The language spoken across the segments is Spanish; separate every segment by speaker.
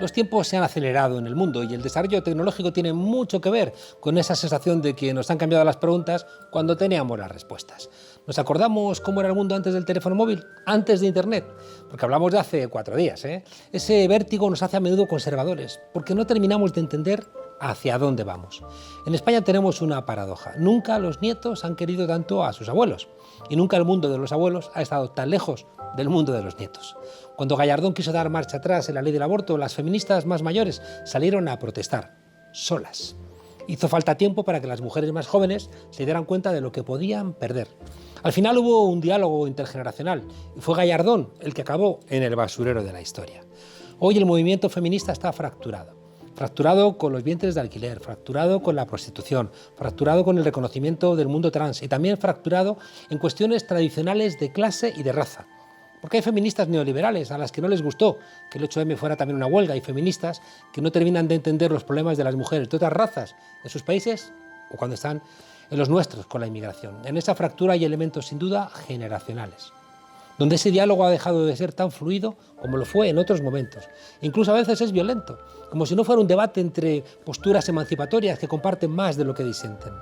Speaker 1: Los tiempos se han acelerado en el mundo y el desarrollo tecnológico tiene mucho que ver con esa sensación de que nos han cambiado las preguntas cuando teníamos las respuestas. ¿Nos acordamos cómo era el mundo antes del teléfono móvil, antes de Internet? Porque hablamos de hace 4 días, ¿eh? Ese vértigo nos hace a menudo conservadores, porque no terminamos de entender hacia dónde vamos. En España tenemos una paradoja. Nunca los nietos han querido tanto a sus abuelos y nunca el mundo de los abuelos ha estado tan lejos del mundo de los nietos. Cuando Gallardón quiso dar marcha atrás en la ley del aborto, las feministas más mayores salieron a protestar, solas. Hizo falta tiempo para que las mujeres más jóvenes se dieran cuenta de lo que podían perder. Al final hubo un diálogo intergeneracional y fue Gallardón el que acabó en el basurero de la historia. Hoy el movimiento feminista está fracturado con los vientres de alquiler, fracturado con la prostitución, fracturado con el reconocimiento del mundo trans y también fracturado en cuestiones tradicionales de clase y de raza. Porque hay feministas neoliberales a las que no les gustó que el 8M fuera también una huelga y feministas que no terminan de entender los problemas de las mujeres de otras razas en sus países o cuando están en los nuestros con la inmigración. En esa fractura hay elementos sin duda generacionales, donde ese diálogo ha dejado de ser tan fluido como lo fue en otros momentos. Incluso a veces es violento, como si no fuera un debate entre posturas emancipatorias que comparten más de lo que disienten.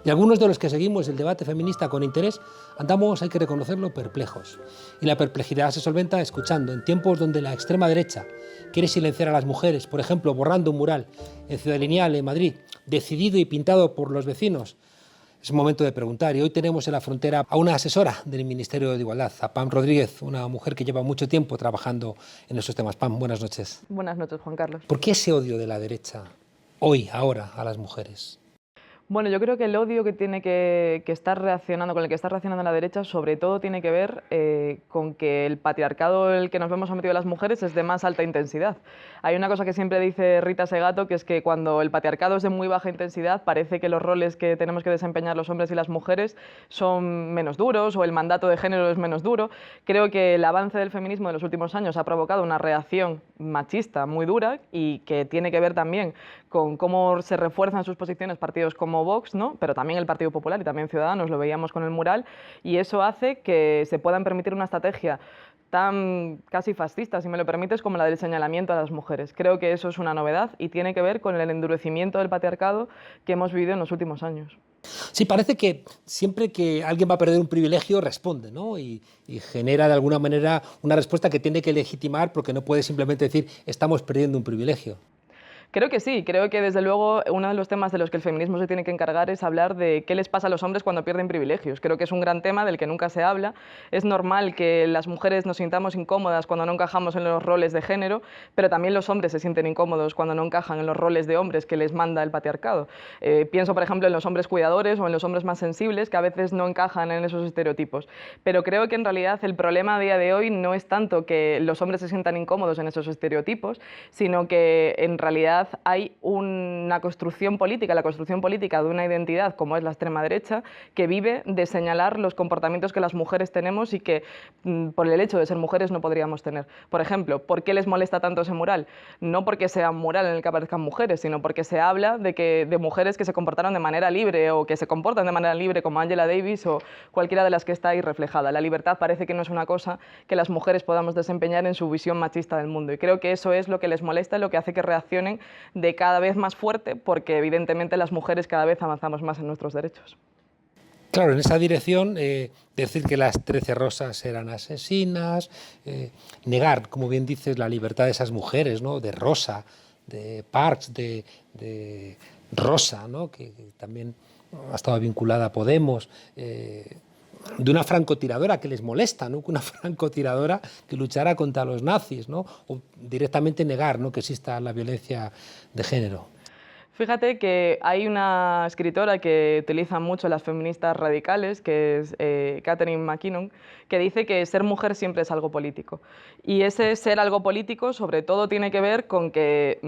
Speaker 1: Y algunos de los que seguimos el debate feminista con interés andamos, hay que reconocerlo, perplejos. Y la perplejidad se solventa escuchando en tiempos donde la extrema derecha quiere silenciar a las mujeres, por ejemplo, borrando un mural en Ciudad Lineal, en Madrid, decidido y pintado por los vecinos. Es momento de preguntar y hoy tenemos en la frontera a una asesora del Ministerio de Igualdad, a Pam Rodríguez, una mujer que lleva mucho tiempo trabajando en esos temas. Pam, buenas noches.
Speaker 2: Buenas noches, Juan Carlos.
Speaker 1: ¿Por qué ese odio de la derecha hoy, ahora, a las mujeres?
Speaker 2: Bueno, yo creo que el odio que tiene que estar reaccionando, con el que está reaccionando la derecha, sobre todo tiene que ver con que el patriarcado el que nos vemos sometido las mujeres es de más alta intensidad. Hay una cosa que siempre dice Rita Segato, que es que cuando el patriarcado es de muy baja intensidad, parece que los roles que tenemos que desempeñar los hombres y las mujeres son menos duros o el mandato de género es menos duro. Creo que el avance del feminismo de los últimos años ha provocado una reacción machista muy dura y que tiene que ver también con cómo se refuerzan sus posiciones partidos como Vox, ¿no? Pero también el Partido Popular y también Ciudadanos, lo veíamos con el mural, y eso hace que se puedan permitir una estrategia tan casi fascista, si me lo permites, como la del señalamiento a las mujeres. Creo que eso es una novedad y tiene que ver con el endurecimiento del patriarcado que hemos vivido en los últimos años.
Speaker 1: Sí, parece que siempre que alguien va a perder un privilegio responde, ¿no? Y genera de alguna manera una respuesta que tiene que legitimar porque no puede simplemente decir estamos perdiendo un privilegio.
Speaker 2: Creo que sí, creo que desde luego uno de los temas de los que el feminismo se tiene que encargar es hablar de qué les pasa a los hombres cuando pierden privilegios. Creo que es un gran tema del que nunca se habla. Es normal que las mujeres nos sintamos incómodas cuando no encajamos en los roles de género, pero también los hombres se sienten incómodos cuando no encajan en los roles de hombres que les manda el patriarcado. Pienso, por ejemplo, en los hombres cuidadores o en los hombres más sensibles que a veces no encajan en esos estereotipos. Pero creo que en realidad el problema a día de hoy no es tanto que los hombres se sientan incómodos en esos estereotipos, sino que en realidad hay una construcción política, la construcción política de una identidad como es la extrema derecha, que vive de señalar los comportamientos que las mujeres tenemos y que por el hecho de ser mujeres no podríamos tener. Por ejemplo, ¿por qué les molesta tanto ese mural? No porque sea un mural en el que aparezcan mujeres, sino porque se habla de mujeres que se comportaron de manera libre o que se comportan de manera libre, como Angela Davis o cualquiera de las que está ahí reflejada. La libertad parece que no es una cosa que las mujeres podamos desempeñar en su visión machista del mundo, y creo que eso es lo que les molesta y lo que hace que reaccionen de cada vez más fuerte, porque evidentemente las mujeres cada vez avanzamos más en nuestros derechos.
Speaker 1: Claro, en esa dirección, decir que las 13 rosas eran asesinas, negar, como bien dices, la libertad de esas mujeres, ¿no? De Rosa, de Parks, de Rosa, ¿no? que también ha estado vinculada a Podemos, de una francotiradora que les molesta, ¿no? Una francotiradora que luchara contra los nazis, ¿no? O directamente negar, ¿no? Que exista la violencia de género.
Speaker 2: Fíjate que hay una escritora que utiliza mucho las feministas radicales, que es Catherine McKinnon, que dice que ser mujer siempre es algo político. Y ese ser algo político sobre todo tiene que ver con que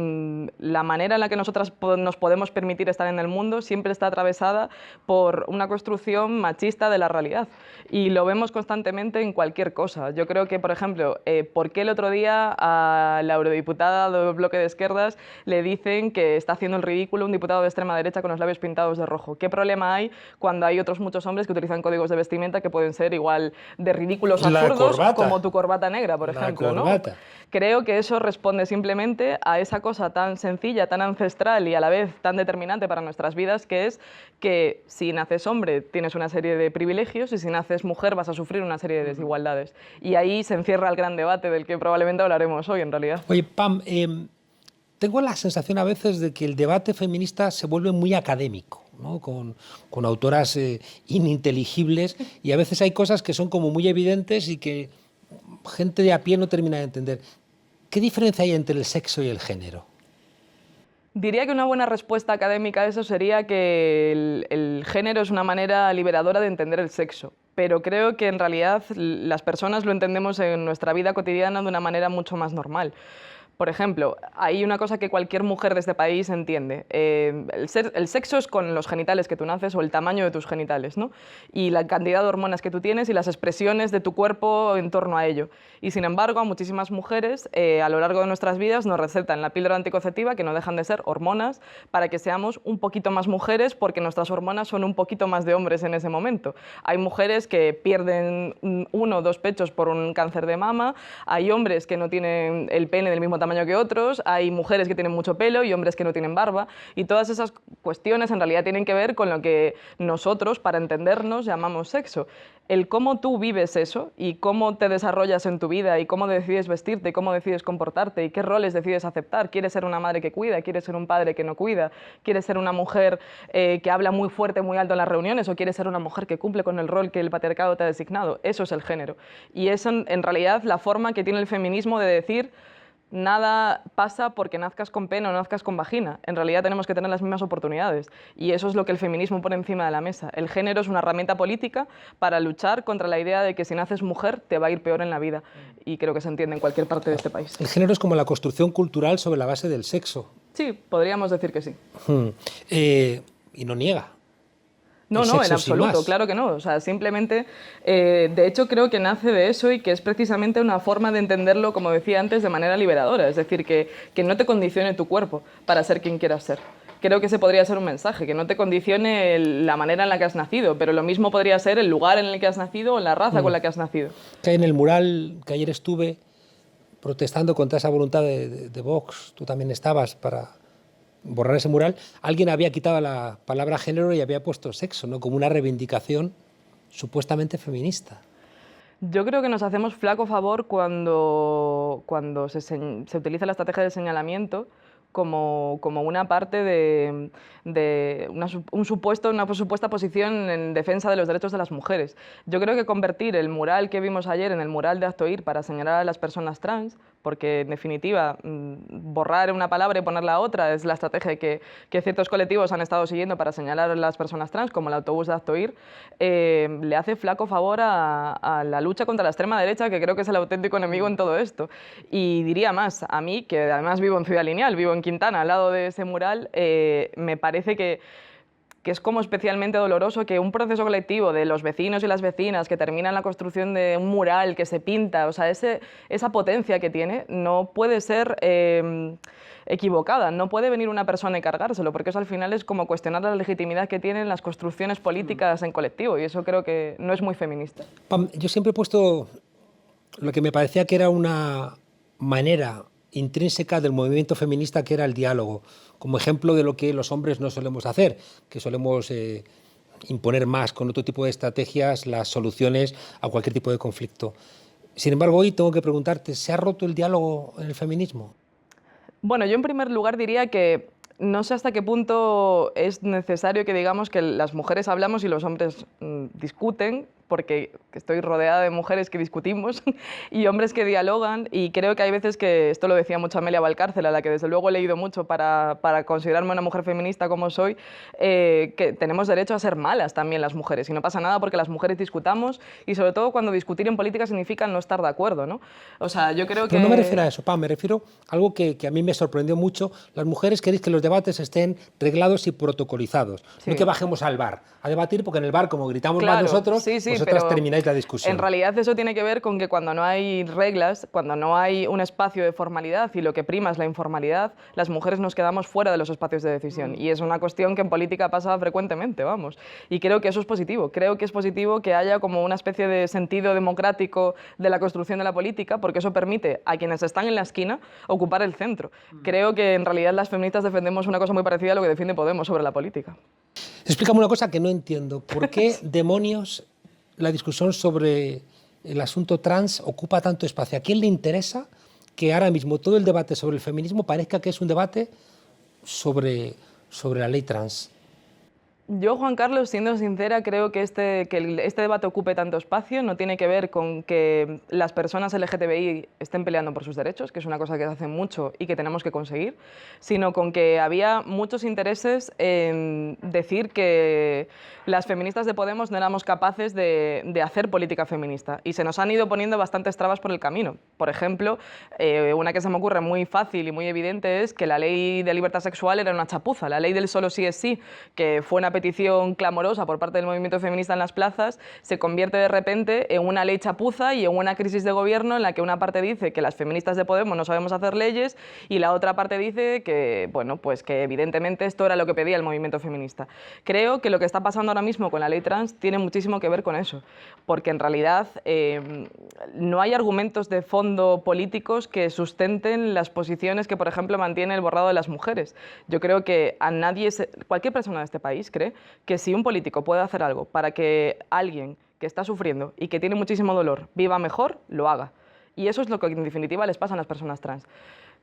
Speaker 2: la manera en la que nosotras nos podemos permitir estar en el mundo siempre está atravesada por una construcción machista de la realidad. Y lo vemos constantemente en cualquier cosa. Yo creo que, por ejemplo, ¿por qué el otro día a la eurodiputada del bloque de izquierdas le dicen que está haciendo el ridículo ridículo un diputado de extrema derecha con los labios pintados de rojo? ¿Qué problema hay cuando hay otros muchos hombres que utilizan códigos de vestimenta que pueden ser igual de ridículos absurdos como tu corbata negra, por ejemplo? ¿No? Creo que eso responde simplemente a esa cosa tan sencilla, tan ancestral y a la vez tan determinante para nuestras vidas, que es que si naces hombre tienes una serie de privilegios y si naces mujer vas a sufrir una serie de desigualdades. Y ahí se encierra el gran debate del que probablemente hablaremos hoy, en realidad.
Speaker 1: Oye, Pam, tengo la sensación a veces de que el debate feminista se vuelve muy académico, ¿no? Con autoras ininteligibles, y a veces hay cosas que son como muy evidentes y que gente de a pie no termina de entender. ¿Qué diferencia hay entre el sexo y el género?
Speaker 2: Diría que una buena respuesta académica a eso sería que el género es una manera liberadora de entender el sexo, pero creo que en realidad las personas lo entendemos en nuestra vida cotidiana de una manera mucho más normal. Por ejemplo, hay una cosa que cualquier mujer de este país entiende. El sexo es con los genitales que tú naces o el tamaño de tus genitales, ¿no? Y la cantidad de hormonas que tú tienes y las expresiones de tu cuerpo en torno a ello. Y sin embargo, a muchísimas mujeres a lo largo de nuestras vidas nos recetan la píldora anticonceptiva, que no dejan de ser hormonas, para que seamos un poquito más mujeres porque nuestras hormonas son un poquito más de hombres en ese momento. Hay mujeres que pierden 1 o 2 pechos por un cáncer de mama, hay hombres que no tienen el pene del mismo tamaño que otros, hay mujeres que tienen mucho pelo y hombres que no tienen barba, y todas esas cuestiones en realidad tienen que ver con lo que nosotros, para entendernos, llamamos sexo. El cómo tú vives eso y cómo te desarrollas en tu vida y cómo decides vestirte y cómo decides comportarte y qué roles decides aceptar. ¿Quieres ser una madre que cuida? ¿Quieres ser un padre que no cuida? ¿Quieres ser una mujer que habla muy fuerte, muy alto en las reuniones? ¿O quieres ser una mujer que cumple con el rol que el patriarcado te ha designado? Eso es el género. Y es en realidad la forma que tiene el feminismo de decir: nada pasa porque nazcas con pene o nazcas con vagina. En realidad tenemos que tener las mismas oportunidades. Y eso es lo que el feminismo pone encima de la mesa. El género es una herramienta política para luchar contra la idea de que si naces mujer te va a ir peor en la vida. Y creo que se entiende en cualquier parte de este país.
Speaker 1: El género es como la construcción cultural sobre la base del sexo.
Speaker 2: Sí, podríamos decir que sí.
Speaker 1: Y no niega.
Speaker 2: No, no, en absoluto, claro que no. O sea, simplemente, de hecho, creo que nace de eso y que es precisamente una forma de entenderlo, como decía antes, de manera liberadora. Es decir, que no te condicione tu cuerpo para ser quien quieras ser. Creo que ese podría ser un mensaje, que no te condicione la manera en la que has nacido, pero lo mismo podría ser el lugar en el que has nacido o la raza con la que has nacido.
Speaker 1: Que en el mural que ayer estuve protestando contra esa voluntad de Vox, tú también estabas para borrar ese mural, alguien había quitado la palabra género y había puesto sexo, ¿no? Como una reivindicación supuestamente feminista.
Speaker 2: Yo creo que nos hacemos flaco favor cuando se utiliza la estrategia de señalamiento como una parte de una supuesta posición en defensa de los derechos de las mujeres. Yo creo que convertir el mural que vimos ayer en el mural de Acto Ir para señalar a las personas trans, porque en definitiva borrar una palabra y ponerla otra es la estrategia que ciertos colectivos han estado siguiendo para señalar a las personas trans, como el autobús de Acto Ir, le hace flaco favor a la lucha contra la extrema derecha, que creo que es el auténtico enemigo en todo esto. Y diría más, a mí, que además vivo en Ciudad Lineal, vivo en Quintana, al lado de ese mural, me parece que es como especialmente doloroso que un proceso colectivo de los vecinos y las vecinas que termina en la construcción de un mural que se pinta, o sea, esa potencia que tiene no puede ser equivocada, no puede venir una persona y cargárselo, porque eso al final es como cuestionar la legitimidad que tienen las construcciones políticas en colectivo, y eso creo que no es muy feminista.
Speaker 1: Pam, yo siempre he puesto lo que me parecía que era una manera intrínseca del movimiento feminista, que era el diálogo, como ejemplo de lo que los hombres no solemos hacer, que solemos imponer más con otro tipo de estrategias las soluciones a cualquier tipo de conflicto. Sin embargo, hoy tengo que preguntarte, ¿se ha roto el diálogo en el feminismo?
Speaker 2: Bueno, yo en primer lugar diría que no sé hasta qué punto es necesario que digamos que las mujeres hablamos y los hombres discuten, porque estoy rodeada de mujeres que discutimos y hombres que dialogan, y creo que hay veces que, esto lo decía mucho Amelia Valcárcel, a la que desde luego he leído mucho para considerarme una mujer feminista como soy, que tenemos derecho a ser malas también las mujeres, y no pasa nada porque las mujeres discutamos, y sobre todo cuando discutir en política significa no estar de acuerdo, ¿no? O sea, yo creo que...
Speaker 1: Pero no me refiero a eso, Pam, me refiero a algo que a mí me sorprendió mucho. Las mujeres queréis que los debates estén reglados y protocolizados, sí. No que bajemos al bar a debatir, porque en el bar, como gritamos más nosotros,
Speaker 2: sí, sí,
Speaker 1: vosotras
Speaker 2: pero
Speaker 1: termináis la discusión.
Speaker 2: en realidad eso tiene que ver con que cuando no hay reglas, cuando no hay un espacio de formalidad y lo que prima es la informalidad, las mujeres nos quedamos fuera de los espacios de decisión. Y es una cuestión que en política pasa frecuentemente, vamos. Y creo que eso es positivo. Creo que es positivo que haya como una especie de sentido democrático de la construcción de la política, porque eso permite a quienes están en la esquina ocupar el centro. Creo que en realidad las feministas defendemos una cosa muy parecida a lo que defiende Podemos sobre la política.
Speaker 1: Explícame una cosa que no entiendo. ¿Por qué demonios la discusión sobre el asunto trans ocupa tanto espacio? ¿A quién le interesa que ahora mismo todo el debate sobre el feminismo parezca que es un debate sobre la ley trans?
Speaker 2: Yo, Juan Carlos, siendo sincera, creo que este debate ocupe tanto espacio no tiene que ver con que las personas LGTBI estén peleando por sus derechos, que es una cosa que se hace mucho y que tenemos que conseguir, sino con que había muchos intereses en decir que las feministas de Podemos no éramos capaces de hacer política feminista y se nos han ido poniendo bastantes trabas por el camino. Por ejemplo, una que se me ocurre muy fácil y muy evidente es que la ley de libertad sexual era una chapuza. La ley del solo sí es sí, que fue una petición clamorosa por parte del movimiento feminista en las plazas, se convierte de repente en una ley chapuza y en una crisis de gobierno en la que una parte dice que las feministas de Podemos no sabemos hacer leyes y la otra parte dice que, bueno, pues que evidentemente esto era lo que pedía el movimiento feminista. Creo que lo que está pasando ahora mismo con la ley trans tiene muchísimo que ver con eso, porque en realidad no hay argumentos de fondo políticos que sustenten las posiciones que, por ejemplo, mantiene el borrado de las mujeres. Yo creo que a nadie, cualquier persona de este país cree que si un político puede hacer algo para que alguien que está sufriendo y que tiene muchísimo dolor viva mejor, lo haga. Y eso es lo que en definitiva les pasa a las personas trans.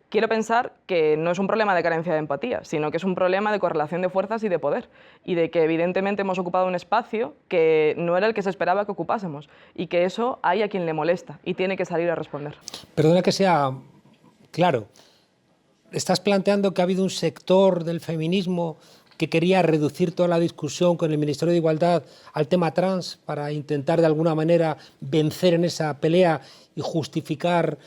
Speaker 2: Quiero pensar que no es un problema de carencia de empatía, sino que es un problema de correlación de fuerzas y de poder, y de que evidentemente hemos ocupado un espacio que no era el que se esperaba que ocupásemos, y que eso hay a quien le molesta y tiene que salir a responder.
Speaker 1: Perdona que sea claro. ¿Estás planteando que ha habido un sector del feminismo que quería reducir toda la discusión con el Ministerio de Igualdad al tema trans para intentar de alguna manera vencer en esa pelea y justificar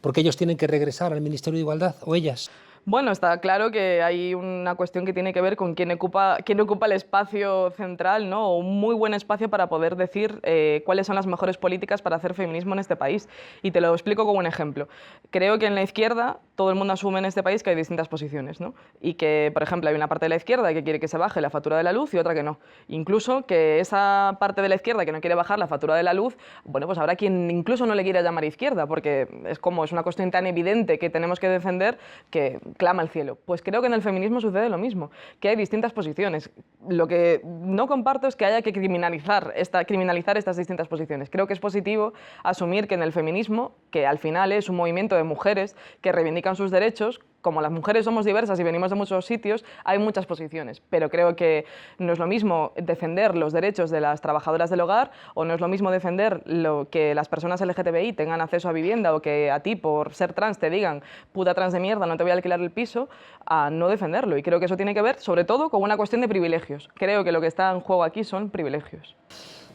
Speaker 1: porque ellos tienen que regresar al Ministerio de Igualdad o ellas?
Speaker 2: Bueno, está claro que hay una cuestión que tiene que ver con quién ocupa el espacio central, ¿no? O un muy buen espacio para poder decir cuáles son las mejores políticas para hacer feminismo en este país. Y te lo explico con un ejemplo. Creo que en la izquierda todo el mundo asume en este país que hay distintas posiciones, ¿no? Y que, por ejemplo, hay una parte de la izquierda que quiere que se baje la factura de la luz y otra que no. Incluso que esa parte de la izquierda que no quiere bajar la factura de la luz, bueno, pues habrá quien incluso no le quiera llamar izquierda, porque es una cuestión tan evidente que tenemos que defender que clama al cielo. Pues creo que en el feminismo sucede lo mismo, que hay distintas posiciones. Lo que no comparto es que haya que criminalizar estas distintas posiciones. Creo que es positivo asumir que en el feminismo, que al final es un movimiento de mujeres que reivindican sus derechos, como las mujeres somos diversas y venimos de muchos sitios, hay muchas posiciones, pero creo que no es lo mismo defender los derechos de las trabajadoras del hogar o no es lo mismo defender que las personas LGTBI tengan acceso a vivienda o que a ti, por ser trans, te digan puta trans de mierda, no te voy a alquilar el piso, a no defenderlo. Y creo que eso tiene que ver, sobre todo, con una cuestión de privilegios. Creo que lo que está en juego aquí son privilegios.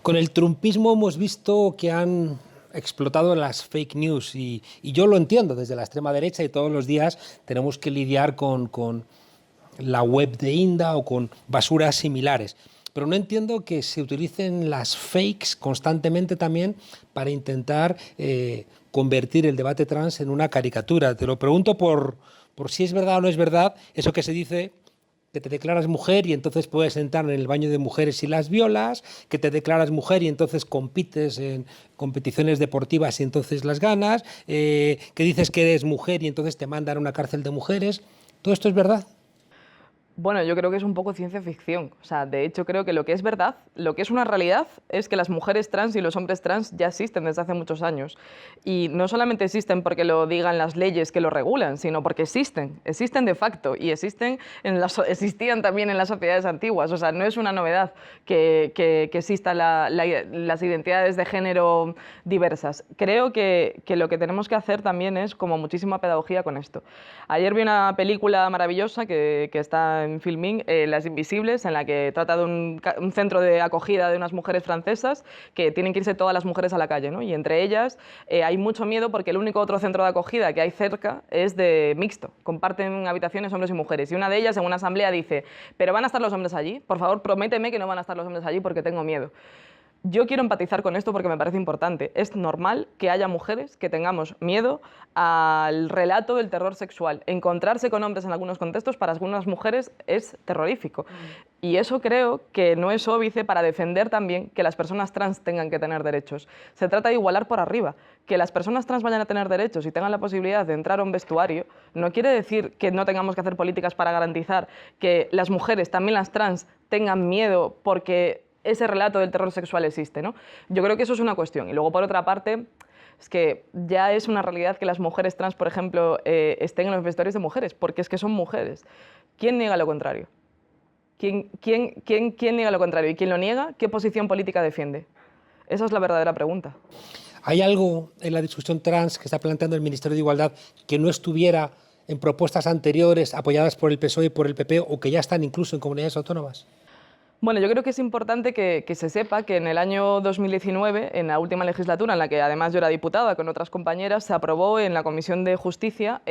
Speaker 1: Con el trumpismo hemos visto que han explotado las fake news y yo lo entiendo desde la extrema derecha y todos los días tenemos que lidiar con la web de Inda o con basuras similares. Pero no entiendo que se utilicen las fakes constantemente también para intentar convertir el debate trans en una caricatura. Te lo pregunto por si es verdad o no es verdad eso que se dice, que te declaras mujer y entonces puedes entrar en el baño de mujeres y las violas, que te declaras mujer y entonces compites en competiciones deportivas y entonces las ganas, que dices que eres mujer y entonces te mandan a una cárcel de mujeres. ¿Todo esto es verdad?
Speaker 2: Bueno, yo creo que es un poco ciencia ficción. O sea, de hecho creo que lo que es verdad, lo que es una realidad, es que las mujeres trans y los hombres trans ya existen desde hace muchos años. Y no solamente existen porque lo digan las leyes que lo regulan, sino porque existen de facto y existían también en las sociedades antiguas. O sea, no es una novedad que existan las identidades de género diversas. Creo que lo que tenemos que hacer también es como muchísima pedagogía con esto. Ayer vi una película maravillosa que está en Filmin, Las Invisibles, en la que trata de un centro de acogida de unas mujeres francesas que tienen que irse todas las mujeres a la calle, ¿no? Y entre ellas hay mucho miedo porque el único otro centro de acogida que hay cerca es de mixto, comparten habitaciones hombres y mujeres. Y una de ellas en una asamblea dice: pero ¿van a estar los hombres allí? Por favor, prométeme que no van a estar los hombres allí porque tengo miedo. Yo quiero empatizar con esto porque me parece importante. Es normal que haya mujeres que tengamos miedo al relato del terror sexual. Encontrarse con hombres en algunos contextos para algunas mujeres es terrorífico. Y eso creo que no es óbice para defender también que las personas trans tengan que tener derechos. Se trata de igualar por arriba. Que las personas trans vayan a tener derechos y tengan la posibilidad de entrar a un vestuario no quiere decir que no tengamos que hacer políticas para garantizar que las mujeres, también las trans, tengan miedo porque ese relato del terror sexual existe, ¿no? Yo creo que eso es una cuestión. Y luego, por otra parte, es que ya es una realidad que las mujeres trans, por ejemplo, estén en los vestuarios de mujeres, porque es que son mujeres. ¿Quién niega lo contrario? ¿Quién niega lo contrario? Y quien lo niega, ¿qué posición política defiende? Esa es la verdadera pregunta.
Speaker 1: ¿Hay algo en la discusión trans que está planteando el Ministerio de Igualdad que no estuviera en propuestas anteriores apoyadas por el PSOE y por el PP o que ya están incluso en comunidades autónomas?
Speaker 2: Bueno, yo creo que es importante que se sepa que en el año 2019, en la última legislatura, en la que además yo era diputada con otras compañeras, se aprobó en la Comisión de Justicia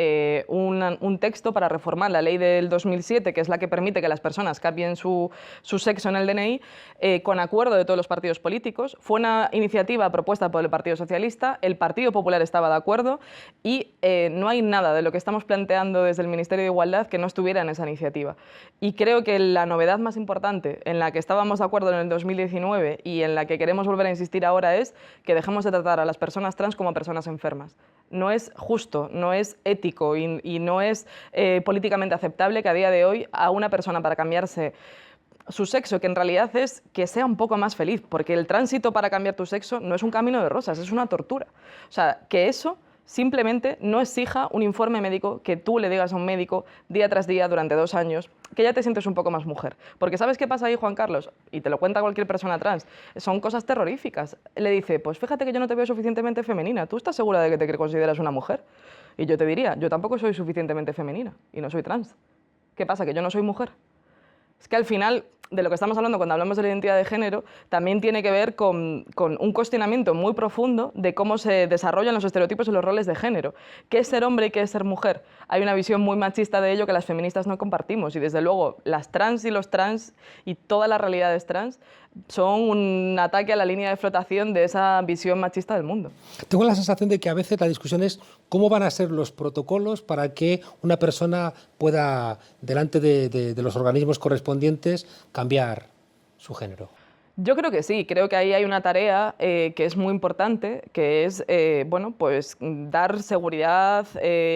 Speaker 2: un texto para reformar la ley del 2007, que es la que permite que las personas cambien su sexo en el DNI, con acuerdo de todos los partidos políticos. Fue una iniciativa propuesta por el Partido Socialista, el Partido Popular estaba de acuerdo y no hay nada de lo que estamos planteando desde el Ministerio de Igualdad que no estuviera en esa iniciativa. Y creo que la novedad más importante en la que estábamos de acuerdo en el 2019 y en la que queremos volver a insistir ahora es que dejemos de tratar a las personas trans como personas enfermas. No es justo, no es ético y no es políticamente aceptable que a día de hoy a una persona para cambiarse su sexo, que en realidad es que sea un poco más feliz, porque el tránsito para cambiar tu sexo no es un camino de rosas, es una tortura. O sea, que eso simplemente no exija un informe médico que tú le digas a un médico día tras día durante 2 años que ya te sientes un poco más mujer. Porque ¿sabes qué pasa ahí, Juan Carlos? Y te lo cuenta cualquier persona trans. Son cosas terroríficas. Le dice, pues fíjate que yo no te veo suficientemente femenina. ¿Tú estás segura de que te consideras una mujer? Y yo te diría, yo tampoco soy suficientemente femenina y no soy trans. ¿Qué pasa? ¿Que yo no soy mujer? Es que al final, de lo que estamos hablando cuando hablamos de la identidad de género, también tiene que ver con un cuestionamiento muy profundo de cómo se desarrollan los estereotipos y los roles de género. ¿Qué es ser hombre y qué es ser mujer? Hay una visión muy machista de ello que las feministas no compartimos y desde luego las trans y los trans y todas las realidades trans son un ataque a la línea de flotación de esa visión machista del mundo.
Speaker 1: Tengo la sensación de que a veces la discusión es cómo van a ser los protocolos para que una persona pueda, delante de los organismos correspondientes, cambiar su género.
Speaker 2: Yo creo que sí, creo que ahí hay una tarea que es muy importante, que es bueno, pues, dar seguridad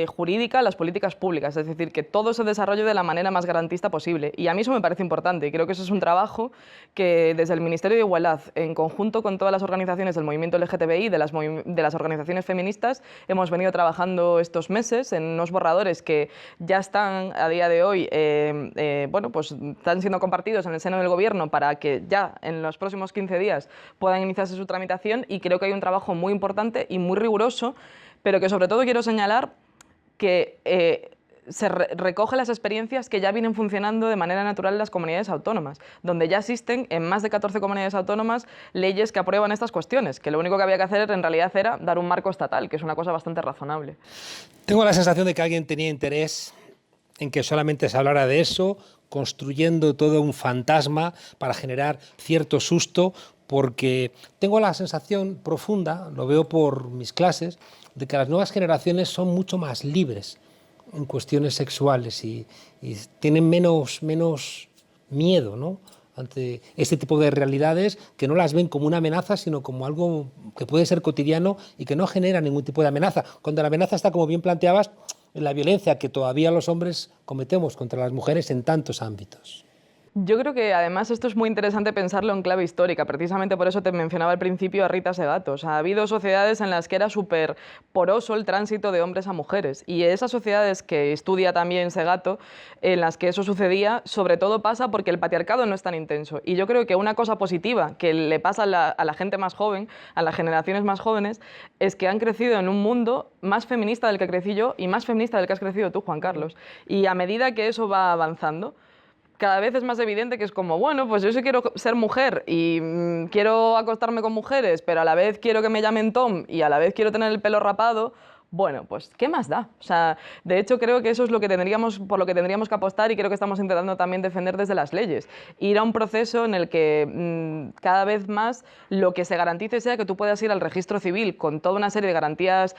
Speaker 2: jurídica a las políticas públicas, es decir, que todo se desarrolle de la manera más garantista posible. Y a mí eso me parece importante y creo que eso es un trabajo que desde el Ministerio de Igualdad, en conjunto con todas las organizaciones del movimiento LGTBI, de las organizaciones feministas, hemos venido trabajando estos meses en unos borradores que ya están a día de hoy, bueno, pues están siendo compartidos en el seno del Gobierno para que ya en los próximos 15 días puedan iniciarse su tramitación y creo que hay un trabajo muy importante y muy riguroso, pero que sobre todo quiero señalar que se recoge las experiencias que ya vienen funcionando de manera natural en las comunidades autónomas, donde ya existen en más de 14 comunidades autónomas leyes que aprueban estas cuestiones, que lo único que había que hacer en realidad era dar un marco estatal, que es una cosa bastante razonable.
Speaker 1: Tengo la sensación de que alguien tenía interés en que solamente se hablara de eso, construyendo todo un fantasma para generar cierto susto, porque tengo la sensación profunda, lo veo por mis clases, de que las nuevas generaciones son mucho más libres en cuestiones sexuales y tienen menos miedo, ¿no?, ante este tipo de realidades, que no las ven como una amenaza, sino como algo que puede ser cotidiano y que no genera ningún tipo de amenaza. Cuando la amenaza está, como bien planteabas, en la violencia que todavía los hombres cometemos contra las mujeres en tantos ámbitos.
Speaker 2: Yo creo que además esto es muy interesante pensarlo en clave histórica, precisamente por eso te mencionaba al principio a Rita Segato. O sea, ha habido sociedades en las que era súper poroso el tránsito de hombres a mujeres y esas sociedades que estudia también Segato, en las que eso sucedía, sobre todo pasa porque el patriarcado no es tan intenso. Y yo creo que una cosa positiva que le pasa a la gente más joven, a las generaciones más jóvenes, es que han crecido en un mundo más feminista del que crecí yo y más feminista del que has crecido tú, Juan Carlos. Y a medida que eso va avanzando, cada vez es más evidente que es como, bueno, pues yo sí quiero ser mujer y quiero acostarme con mujeres, pero a la vez quiero que me llamen Tom y a la vez quiero tener el pelo rapado, Bueno, pues ¿qué más da? O sea, de hecho creo que eso es lo que tendríamos, por lo que tendríamos que apostar y creo que estamos intentando también defender desde las leyes. Ir a un proceso en el que cada vez más lo que se garantice sea que tú puedas ir al registro civil con toda una serie de garantías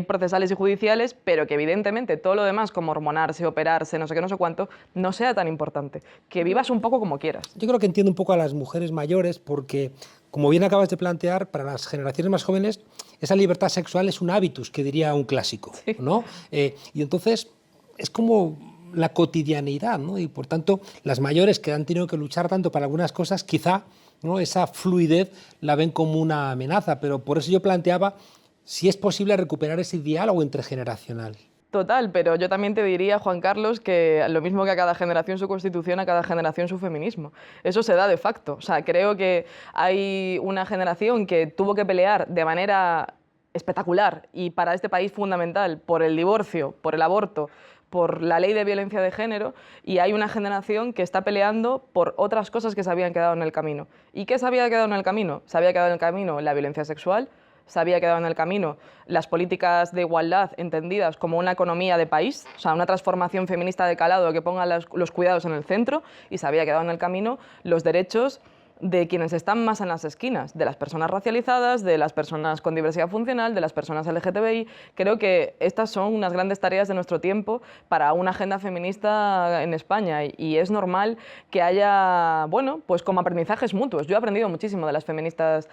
Speaker 2: procesales y judiciales, pero que evidentemente todo lo demás, como hormonarse, operarse, no sé qué, no sé cuánto, no sea tan importante. Que vivas un poco como quieras.
Speaker 1: Yo creo que entiendo un poco a las mujeres mayores porque, como bien acabas de plantear, para las generaciones más jóvenes esa libertad sexual es un hábitus, que diría un clásico,
Speaker 2: Sí.
Speaker 1: ¿no? Y entonces es como la cotidianidad, ¿no? Y por tanto, las mayores que han tenido que luchar tanto para algunas cosas, quizá, ¿no?, esa fluidez la ven como una amenaza, pero por eso yo planteaba si es posible recuperar ese diálogo intergeneracional.
Speaker 2: Total, pero yo también te diría, Juan Carlos, que lo mismo que a cada generación su constitución, a cada generación su feminismo. Eso se da de facto. O sea, creo que hay una generación que tuvo que pelear de manera espectacular y para este país fundamental por el divorcio, por el aborto, por la ley de violencia de género, y hay una generación que está peleando por otras cosas que se habían quedado en el camino. ¿Y qué se había quedado en el camino? Se había quedado en el camino la violencia sexual, se había quedado en el camino las políticas de igualdad entendidas como una economía de país, o sea, una transformación feminista de calado que ponga los cuidados en el centro, y se había quedado en el camino los derechos de quienes están más en las esquinas, de las personas racializadas, de las personas con diversidad funcional, de las personas LGTBI. Creo que estas son unas grandes tareas de nuestro tiempo para una agenda feminista en España y es normal que haya, bueno, pues como aprendizajes mutuos. Yo he aprendido muchísimo de las feministas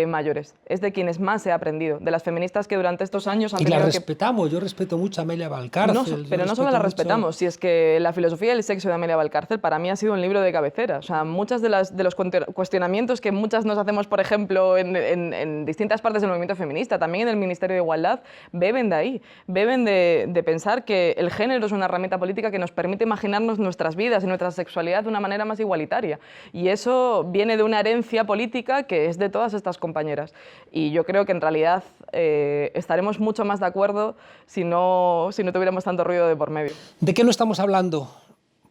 Speaker 2: mayores, es de quienes más he aprendido, de las feministas que durante estos años han
Speaker 1: Y
Speaker 2: tenido
Speaker 1: las
Speaker 2: que...
Speaker 1: respetamos, yo respeto mucho a Amelia Valcárcel.
Speaker 2: No, pero no solo la respetamos, si es que La filosofía del sexo de Amelia Valcárcel para mí ha sido un libro de cabecera. O sea, muchas de los cuestionamientos que muchas nos hacemos, por ejemplo, en distintas partes del movimiento feminista, también en el Ministerio de Igualdad, beben de ahí, beben de pensar que el género es una herramienta política que nos permite imaginarnos nuestras vidas y nuestra sexualidad de una manera más igualitaria. Y eso viene de una herencia política que es de todas estas compañeras. Y yo creo que en realidad estaremos mucho más de acuerdo si no tuviéramos tanto ruido de por medio.
Speaker 1: ¿De qué no estamos hablando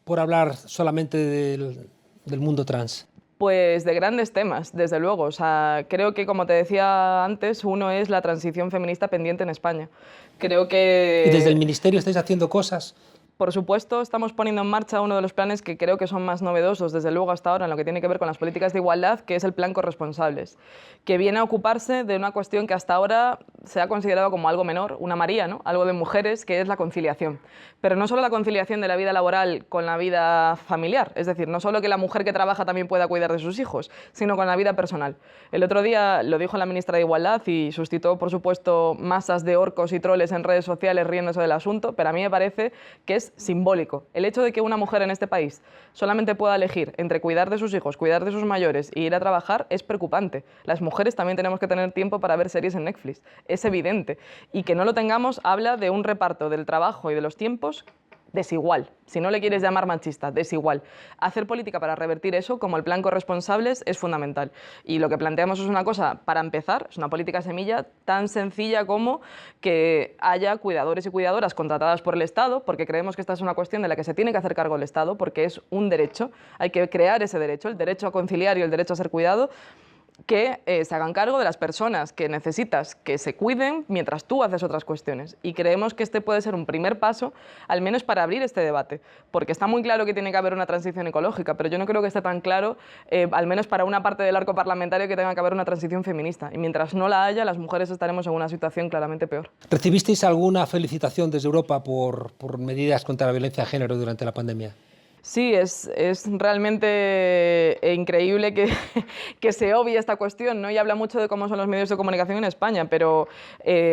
Speaker 1: por hablar solamente del mundo trans?
Speaker 2: Pues de grandes temas, desde luego. O sea, creo que, como te decía antes, uno es la transición feminista pendiente en España. Creo que...
Speaker 1: ¿Y desde el Ministerio estáis haciendo cosas?
Speaker 2: Por supuesto, estamos poniendo en marcha uno de los planes que creo que son más novedosos, desde luego hasta ahora, en lo que tiene que ver con las políticas de igualdad, que es el Plan Corresponsables, que viene a ocuparse de una cuestión que hasta ahora se ha considerado como algo menor, una María, ¿no?, algo de mujeres, que es la conciliación. Pero no solo la conciliación de la vida laboral con la vida familiar, es decir, no solo que la mujer que trabaja también pueda cuidar de sus hijos, sino con la vida personal. El otro día lo dijo la ministra de Igualdad y suscitó, por supuesto, masas de orcos y troles en redes sociales riéndose del asunto, pero a mí me parece que es simbólico. El hecho de que una mujer en este país solamente pueda elegir entre cuidar de sus hijos, cuidar de sus mayores e ir a trabajar es preocupante. Las mujeres también tenemos que tener tiempo para ver series en Netflix, es evidente. Y que no lo tengamos habla de un reparto del trabajo y de los tiempos desigual, si no le quieres llamar machista, desigual. Hacer política para revertir eso, como el Plan Corresponsables, es fundamental. Y lo que planteamos es una cosa, para empezar, es una política semilla tan sencilla como que haya cuidadores y cuidadoras contratadas por el Estado, porque creemos que esta es una cuestión de la que se tiene que hacer cargo el Estado, porque es un derecho, hay que crear ese derecho, el derecho a conciliar y el derecho a ser cuidado, que se hagan cargo de las personas que necesitas que se cuiden mientras tú haces otras cuestiones. Y creemos que este puede ser un primer paso, al menos para abrir este debate, porque está muy claro que tiene que haber una transición ecológica, pero yo no creo que esté tan claro, al menos para una parte del arco parlamentario, que tenga que haber una transición feminista. Y mientras no la haya, las mujeres estaremos en una situación claramente peor.
Speaker 1: ¿Recibisteis alguna felicitación desde Europa por medidas contra la violencia de género durante la pandemia?
Speaker 2: Sí, es realmente increíble que se obvie esta cuestión, ¿no? Y habla mucho de cómo son los medios de comunicación en España, pero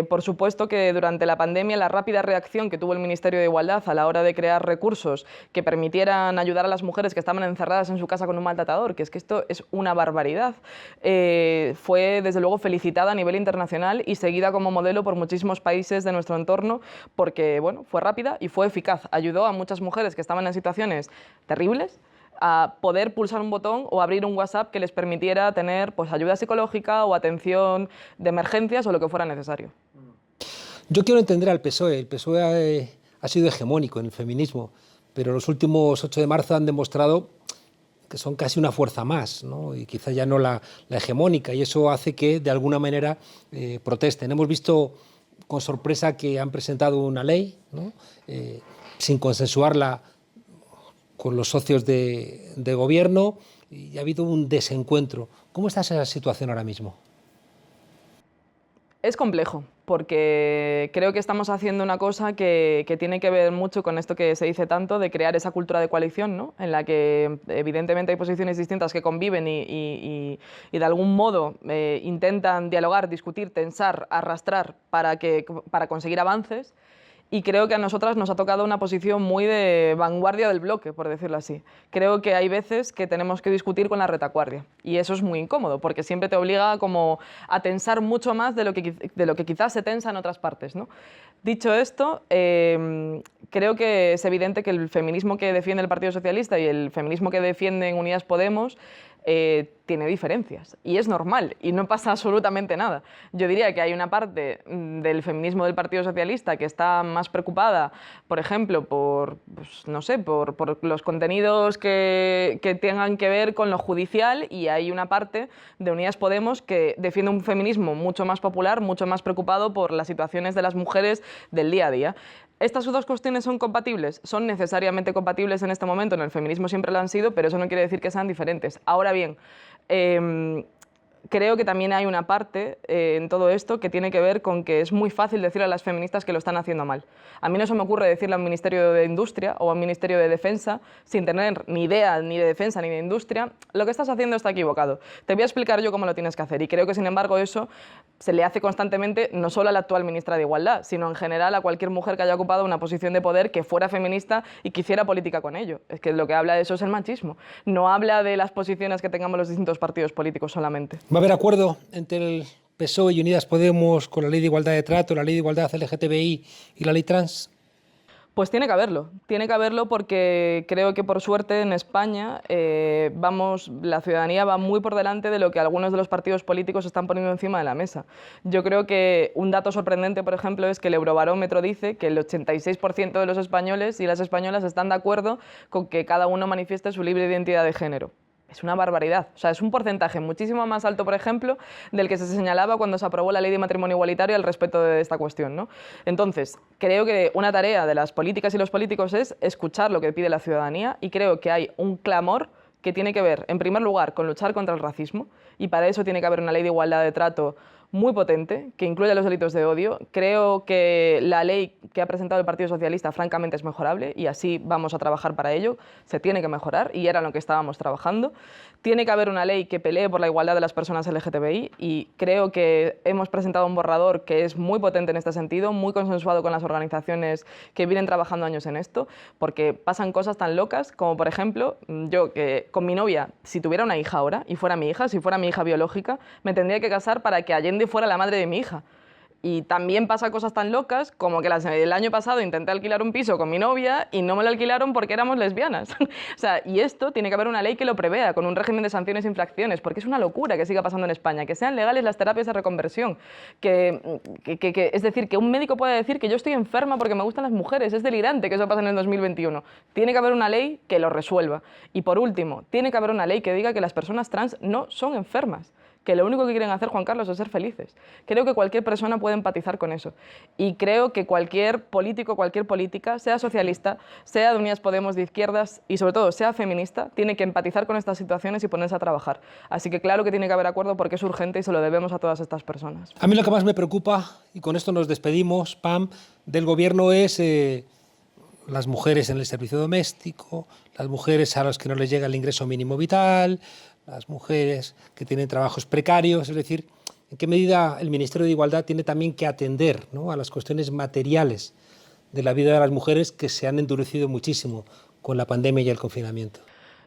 Speaker 2: por supuesto que durante la pandemia la rápida reacción que tuvo el Ministerio de Igualdad a la hora de crear recursos que permitieran ayudar a las mujeres que estaban encerradas en su casa con un maltratador, que es que esto es una barbaridad, fue desde luego felicitada a nivel internacional y seguida como modelo por muchísimos países de nuestro entorno, porque bueno, fue rápida y fue eficaz, ayudó a muchas mujeres que estaban en situaciones terribles a poder pulsar un botón o abrir un WhatsApp que les permitiera tener pues, ayuda psicológica o atención de emergencias o lo que fuera necesario.
Speaker 1: Yo quiero entender al PSOE. El PSOE ha sido hegemónico en el feminismo, pero los últimos 8 de marzo han demostrado que son casi una fuerza más, ¿no? Y quizá ya no la hegemónica, y eso hace que de alguna manera protesten. Hemos visto con sorpresa que han presentado una ley, ¿no? Sin consensuarla con los socios de gobierno, y ha habido un desencuentro. ¿Cómo está esa situación ahora mismo?
Speaker 2: Es complejo, porque creo que estamos haciendo una cosa que tiene que ver mucho con esto que se dice tanto, de crear esa cultura de coalición, ¿no? En la que evidentemente hay posiciones distintas que conviven y de algún modo intentan dialogar, discutir, tensar, arrastrar para conseguir avances. Y creo que a nosotras nos ha tocado una posición muy de vanguardia del bloque, por decirlo así. Creo que hay veces que tenemos que discutir con la retaguardia y eso es muy incómodo porque siempre te obliga como a tensar mucho más de lo que quizás se tensa en otras partes, ¿no? Dicho esto, creo que es evidente que el feminismo que defiende el Partido Socialista y el feminismo que defiende en Unidas Podemos tiene diferencias y es normal y no pasa absolutamente nada. Yo diría que hay una parte del feminismo del Partido Socialista que está más preocupada, por ejemplo, pues, no sé, por los contenidos que tengan que ver con lo judicial, y hay una parte de Unidas Podemos que defiende un feminismo mucho más popular, mucho más preocupado por las situaciones de las mujeres del día a día. ¿Estas dos cuestiones son compatibles? Son necesariamente compatibles en este momento, en el feminismo siempre lo han sido, pero eso no quiere decir que sean diferentes. Ahora bien, creo que también hay una parte en todo esto que tiene que ver con que es muy fácil decirle a las feministas que lo están haciendo mal. A mí no se me ocurre decirle a un Ministerio de Industria o a un Ministerio de Defensa, sin tener ni idea ni de defensa ni de industria, lo que estás haciendo está equivocado. Te voy a explicar yo cómo lo tienes que hacer, y creo que sin embargo eso se le hace constantemente no solo a la actual ministra de Igualdad, sino en general a cualquier mujer que haya ocupado una posición de poder que fuera feminista y que hiciera política con ello. Es que lo que habla de eso es el machismo. No habla de las posiciones que tengamos los distintos partidos políticos solamente.
Speaker 1: ¿Va a haber acuerdo entre el PSOE y Unidas Podemos con la Ley de Igualdad de Trato, la Ley de Igualdad LGTBI y la Ley Trans?
Speaker 2: Pues tiene que haberlo porque creo que por suerte en España la ciudadanía va muy por delante de lo que algunos de los partidos políticos están poniendo encima de la mesa. Yo creo que un dato sorprendente, por ejemplo, es que el Eurobarómetro dice que el 86% de los españoles y las españolas están de acuerdo con que cada uno manifieste su libre identidad de género. Es una barbaridad. O sea, es un porcentaje muchísimo más alto, por ejemplo, del que se señalaba cuando se aprobó la ley de matrimonio igualitario al respecto de esta cuestión, ¿no? Entonces, creo que una tarea de las políticas y los políticos es escuchar lo que pide la ciudadanía, y creo que hay un clamor que tiene que ver, en primer lugar, con luchar contra el racismo, y para eso tiene que haber una ley de igualdad de trato muy potente, que incluya los delitos de odio. Creo que la ley que ha presentado el Partido Socialista, francamente, es mejorable y así vamos a trabajar para ello. Se tiene que mejorar y era en lo que estábamos trabajando. Tiene que haber una ley que pelee por la igualdad de las personas LGTBI y creo que hemos presentado un borrador que es muy potente en este sentido, muy consensuado con las organizaciones que vienen trabajando años en esto, porque pasan cosas tan locas como, por ejemplo, yo que con mi novia, si tuviera una hija ahora y fuera mi hija, si fuera mi hija biológica, me tendría que casar para que Allende fuera la madre de mi hija. Y también pasa cosas tan locas como que el año pasado intenté alquilar un piso con mi novia y no me lo alquilaron porque éramos lesbianas. O sea, y esto tiene que haber una ley que lo prevea, con un régimen de sanciones e infracciones, porque es una locura que siga pasando en España, que sean legales las terapias de reconversión, es decir, que un médico pueda decir que yo estoy enferma porque me gustan las mujeres. Es delirante que eso pase en el 2021. Tiene que haber una ley que lo resuelva. Y por último, tiene que haber una ley que diga que las personas trans no son enfermas, que lo único que quieren hacer, Juan Carlos, es ser felices. Creo que cualquier persona puede empatizar con eso. Y creo que cualquier político, cualquier política, sea socialista, sea de Unidas Podemos, de izquierdas y sobre todo sea feminista, tiene que empatizar con estas situaciones y ponerse a trabajar. Así que claro que tiene que haber acuerdo porque es urgente y se lo debemos a todas estas personas.
Speaker 1: A mí lo que más me preocupa, y con esto nos despedimos, Pam, del Gobierno es las mujeres en el servicio doméstico, las mujeres a las que no les llega el ingreso mínimo vital, las mujeres que tienen trabajos precarios, es decir, en qué medida el Ministerio de Igualdad tiene también que atender, ¿no?, a las cuestiones materiales de la vida de las mujeres que se han endurecido muchísimo con la pandemia y el confinamiento.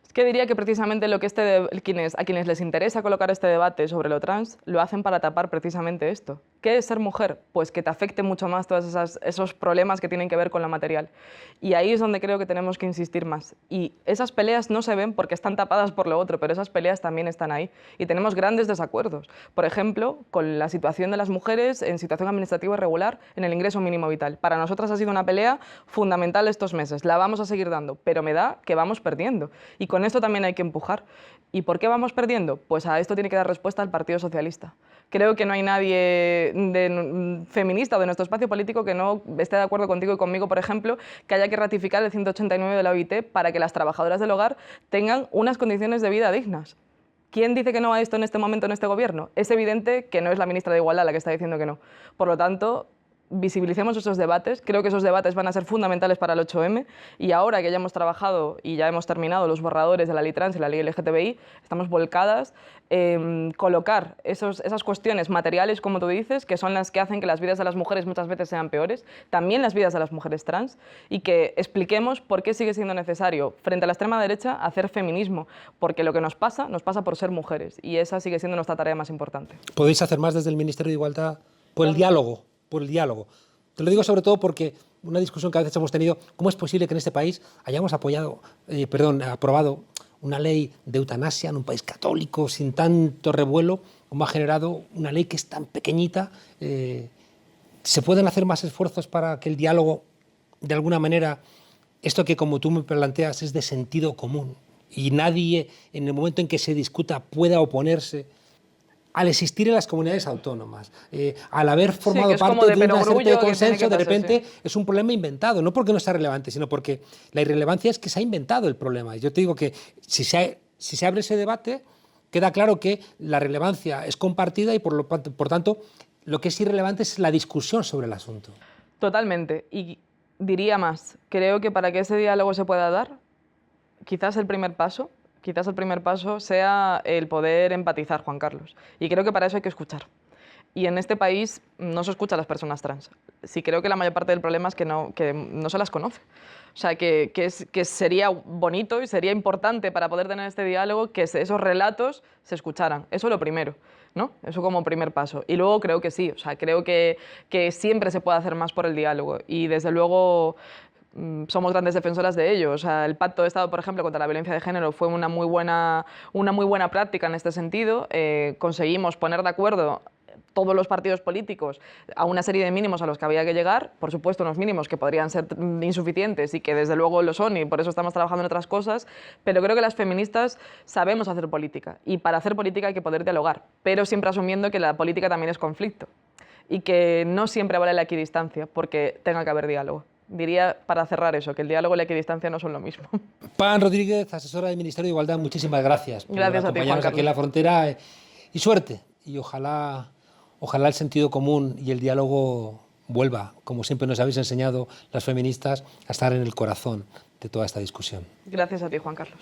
Speaker 2: Es que diría que precisamente lo que a quienes les interesa colocar este debate sobre lo trans lo hacen para tapar precisamente esto. ¿Qué es ser mujer? Pues que te afecte mucho más todos esos problemas que tienen que ver con lo material. Y ahí es donde creo que tenemos que insistir más. Y esas peleas no se ven porque están tapadas por lo otro, pero esas peleas también están ahí. Y tenemos grandes desacuerdos. Por ejemplo, con la situación de las mujeres en situación administrativa irregular en el ingreso mínimo vital. Para nosotras ha sido una pelea fundamental estos meses. La vamos a seguir dando, pero me da que vamos perdiendo. Y con esto también hay que empujar. ¿Y por qué vamos perdiendo? Pues a esto tiene que dar respuesta el Partido Socialista, Creo que no hay nadie feminista o de nuestro espacio político que no esté de acuerdo contigo y conmigo, por ejemplo, que haya que ratificar el 189 de la OIT para que las trabajadoras del hogar tengan unas condiciones de vida dignas. ¿Quién dice que no a esto en este momento en este gobierno? Es evidente que no es la ministra de Igualdad la que está diciendo que no. Por lo tanto, visibilicemos esos debates. Creo que esos debates van a ser fundamentales para el 8M y ahora que ya hemos trabajado y ya hemos terminado los borradores de la ley trans y la ley LGTBI, estamos volcadas en colocar esas cuestiones materiales, como tú dices, que son las que hacen que las vidas de las mujeres muchas veces sean peores, también las vidas de las mujeres trans, y que expliquemos por qué sigue siendo necesario, frente a la extrema derecha, hacer feminismo, porque lo que nos pasa por ser mujeres, y esa sigue siendo nuestra tarea más importante.
Speaker 1: ¿Podéis hacer más desde el Ministerio de Igualdad por el diálogo? Por el diálogo. Te lo digo sobre todo porque una discusión que a veces hemos tenido, ¿cómo es posible que en este país hayamos aprobado una ley de eutanasia en un país católico sin tanto revuelo, como ha generado una ley que es tan pequeñita? ¿Se pueden hacer más esfuerzos para que el diálogo, de alguna manera, esto que como tú me planteas es de sentido común y nadie en el momento en que se discuta pueda oponerse? Al existir en las comunidades autónomas, al haber formado parte de una suerte de consenso, de repente es un problema inventado, no porque no sea relevante, sino porque la irrelevancia es que se ha inventado el problema. Y yo te digo que si se abre ese debate, queda claro que la relevancia es compartida y por tanto lo que es irrelevante es la discusión sobre el asunto.
Speaker 2: Totalmente. Y diría más, creo que para que ese diálogo se pueda dar, quizás el primer paso sea el poder empatizar, Juan Carlos. Y creo que para eso hay que escuchar. Y en este país no se escucha a las personas trans. Sí, creo que la mayor parte del problema es que no se las conoce. O sea, que sería bonito y sería importante para poder tener este diálogo que esos relatos se escucharan. Eso es lo primero, ¿no? Eso como primer paso. Y luego creo que sí, o sea, creo que siempre se puede hacer más por el diálogo. Y desde luego somos grandes defensoras de ello. O sea, el Pacto de Estado, por ejemplo, contra la violencia de género fue una muy buena práctica en este sentido. Conseguimos poner de acuerdo todos los partidos políticos a una serie de mínimos a los que había que llegar, por supuesto unos mínimos que podrían ser insuficientes y que desde luego lo son y por eso estamos trabajando en otras cosas, pero creo que las feministas sabemos hacer política y para hacer política hay que poder dialogar, pero siempre asumiendo que la política también es conflicto y que no siempre vale la equidistancia porque tenga que haber diálogo. Diría, para cerrar eso, que el diálogo y la equidistancia no son lo mismo.
Speaker 1: Pan Rodríguez, asesora del Ministerio de Igualdad, muchísimas gracias por
Speaker 2: gracias a ti, Juan Carlos.
Speaker 1: aquí en La Frontera y suerte. Y ojalá el sentido común y el diálogo vuelva, como siempre nos habéis enseñado las feministas, a estar en el corazón de toda esta discusión.
Speaker 2: Gracias a ti, Juan Carlos.